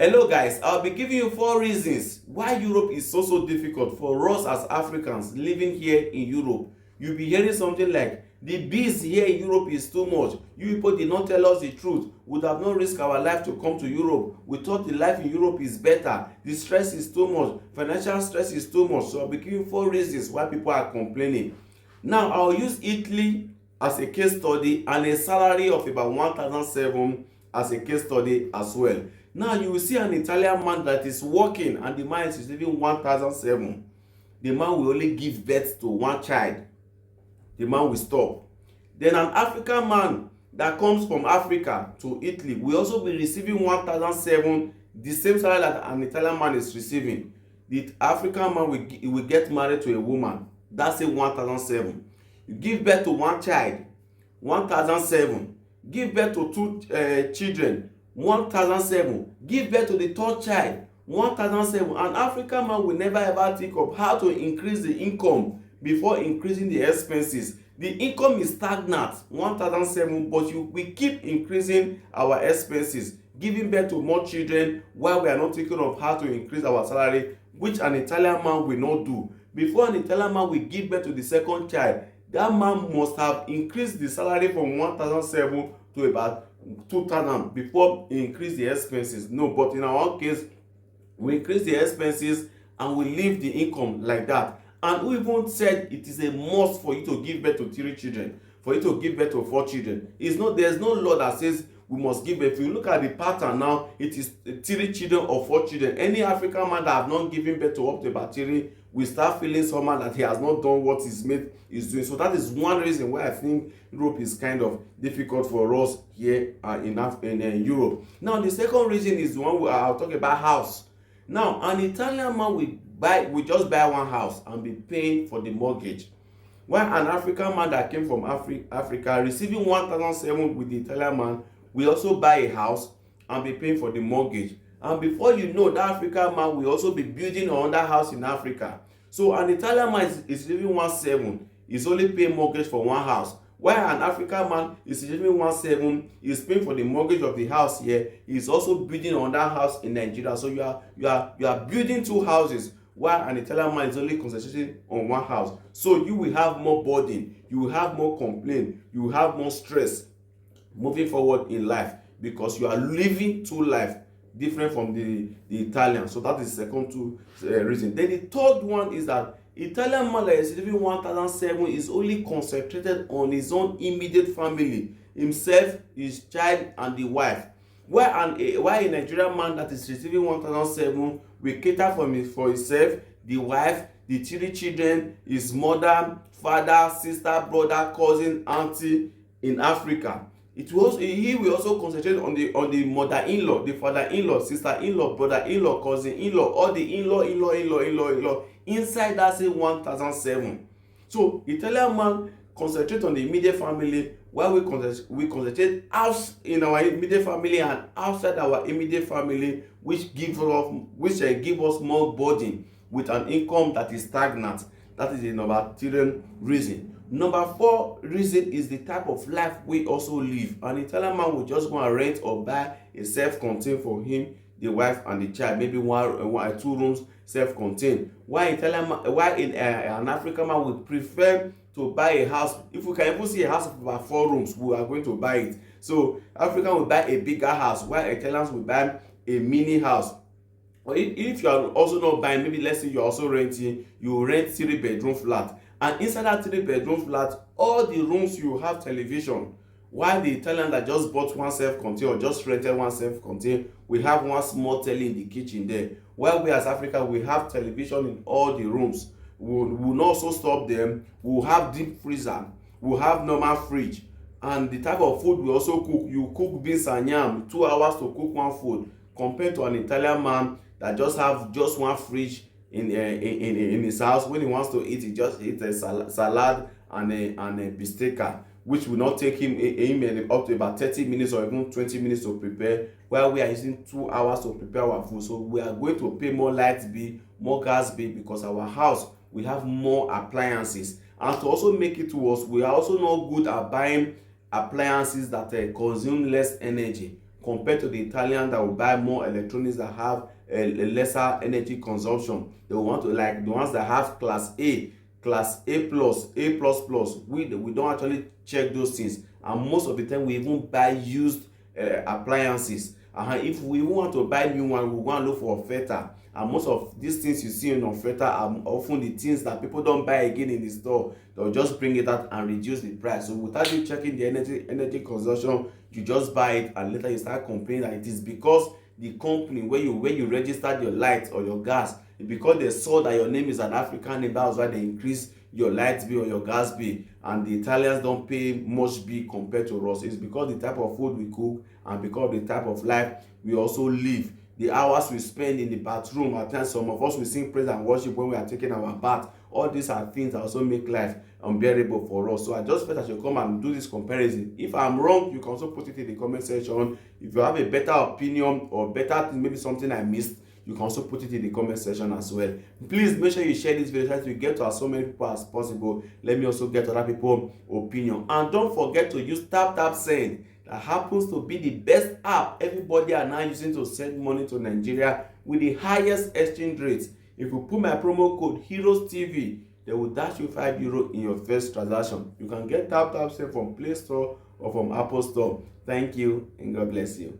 Hello guys, I'll be giving you 4 reasons why Europe is so difficult for us as Africans living here in Europe. You'll be hearing something like, the bees here in Europe is too much. You people did not tell us the truth. We would have not risked our life to come to Europe. We thought the life in Europe is better. The stress is too much. Financial stress is too much. So I'll be giving you 4 reasons why people are complaining. Now, I'll use Italy as a case study and a salary of about 1,007 as a case study as well. Now you will see an Italian man that is working and the man is receiving 1,007. The man will only give birth to one child. The man will stop. Then an African man that comes from Africa to Italy will also be receiving 1,007, the same salary that an Italian man is receiving. The African man will get married to a woman. That's a 1,007. You give birth to one child, 1,007. Give birth to two children, 1,007. Give birth to the third child, 1,007. An African man will never ever think of how to increase the income before increasing the expenses. The income is stagnant, 1,007, but we keep increasing our expenses, giving birth to more children while we are not thinking of how to increase our salary, which an Italian man will not do. Before an Italian man will give birth to the second child, that man must have increased the salary from 1,007 to about 2,000 before he increase the expenses. No, but in our case, we increase the expenses and we leave the income like that. And we even said it is a must for you to give birth to 3 children, for you to give birth to 4 children. There's no law that says we must give birth. If you look at the pattern now, it is 3 children or 4 children. Any African man that have not given birth to up to about 3 will start feeling somehow that he has not done what his mate is doing. So that is one reason why I think Europe is kind of difficult for us here in Europe. Now the second reason is the one I'll talk about: house. Now an Italian man will just buy one house and be paying for the mortgage, while an African man that came from Africa receiving 1,007 with the Italian man will also buy a house and be paying for the mortgage. And before you know, that African man will also be building another house in Africa. So an Italian man is receiving 1,700, is only paying mortgage for one house, while an African man is receiving 1,700, is paying for the mortgage of the house here. He is also building another house in Nigeria. So you are building 2 houses, while an Italian man is only concentrating on one house. So you will have more burden, you will have more complaint, you will have more stress moving forward in life, because you are living 2 lives different from the Italian. So that is the second reason. Then the third one is that Italian man that is receiving 1,007 is only concentrated on his own immediate family, himself, his child, and the wife. While a Nigerian man that is receiving 1,007 will cater for himself, the wife, the 3 children, his mother, father, sister, brother, cousin, auntie in Africa. He will also concentrate on the mother-in-law, the father-in-law, sister-in-law, brother-in-law, cousin-in-law, all the in-law inside that same 1,007. So Italian man concentrate on the immediate family, while we concentrate in our immediate family and outside our immediate family, which give us more burden with an income that is stagnant. That is the number 3 reason. Number 4 reason is the type of life we also live. An Italian man will just go and rent or buy a self-contained for him, the wife, and the child, maybe 2 rooms self-contained. While an African man would prefer to buy a house. If we can even see a house of about 4 rooms, we are going to buy it. So African will buy a bigger house, while Italians will buy a mini house. Or if you are also not buying, maybe let's say you're also renting, you rent 3-bedroom flat. And inside that 3-bedroom flat, all the rooms you have television, while the Italian that just bought one self-contained or just rented one self-contained, we have one small telly in the kitchen there. While we as Africa, we have television in all the rooms. We will not also stop them. We will have deep freezer. We will have normal fridge. And the type of food we also cook, you cook beans and yam, 2 hours to cook one food, compared to an Italian man that just have just one fridge in his house. When he wants to eat, he just eats a salad and a bistecca, which will not take him up to about 30 minutes or even 20 minutes to prepare, while we are using 2 hours to prepare our food. So we are going to pay more light bill, more gas bill, because our house, we have more appliances. And to also make it worse, we are also not good at buying appliances that consume less energy compared to the Italian that will buy more electronics that have a lesser energy consumption. They will want to, like the ones that have class A plus, A plus plus. We don't actually check those things, and most of the time we even buy used appliances. If we want to buy new one, we want to look for offerta, and most of these things you see in offerta are often the things that people don't buy again in the store. They'll just bring it out and reduce the price. So without you checking the energy consumption, you just buy it, and later you start complaining that it is because the company where you registered your light or your gas, because they saw that your name is an African name, that's why they increase your light bill or your gas bill, and the Italians don't pay much bill compared to us. It's because the type of food we cook, and because the type of life we also live, the hours we spend in the bathroom. At times some of us we sing praise and worship when we are taking our bath. All these are things that also make life unbearable for us. So I just felt I should come and do this comparison. If I'm wrong, you can also put it in the comment section. If you have a better opinion or better thing, maybe something I missed, you can also put it in the comment section as well. Please make sure you share this video so that we get to as so many people as possible. Let me also get other people's opinion. And don't forget to use TapTapSend. That happens to be the best app everybody are now using to send money to Nigeria with the highest exchange rates. If you put my promo code Heroes TV, they will dash you €5 in your first transaction. You can get TapTapSend from Play Store or from Apple Store. Thank you and God bless you.